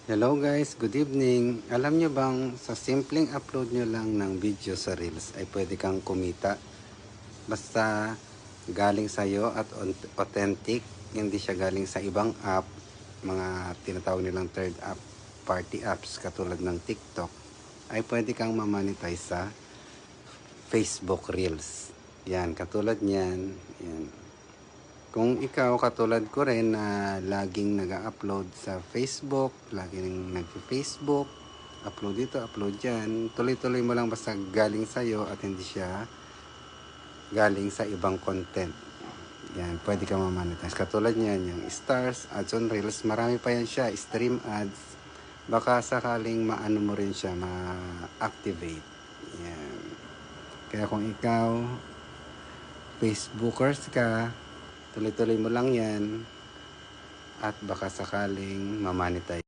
Hello guys, good evening. Alam nyo bang sa simpleng upload nyo lang ng video sa Reels ay pwede kang kumita? Basta galing sa'yo at authentic, hindi siya galing sa ibang app, mga tinatawag nilang third app, party apps katulad ng TikTok, ay pwede kang mamonetize sa Facebook Reels. Yan, katulad niyan. Yan. Kung ikaw katulad ko rin na laging nag-upload sa Facebook, laging nag-Facebook, upload dito, upload dyan, tuloy-tuloy mo lang basta galing sa'yo at hindi siya galing sa ibang content. Yan, pwede ka ma-monetize. Katulad niyan, yung stars, ads on reels, marami pa yan siya, stream ads. Baka sakaling maano mo rin siya, ma-activate. Yan. Kaya kung ikaw, Facebookers ka, tuloy-tuloy mo lang yan at baka sakaling ma-monetize.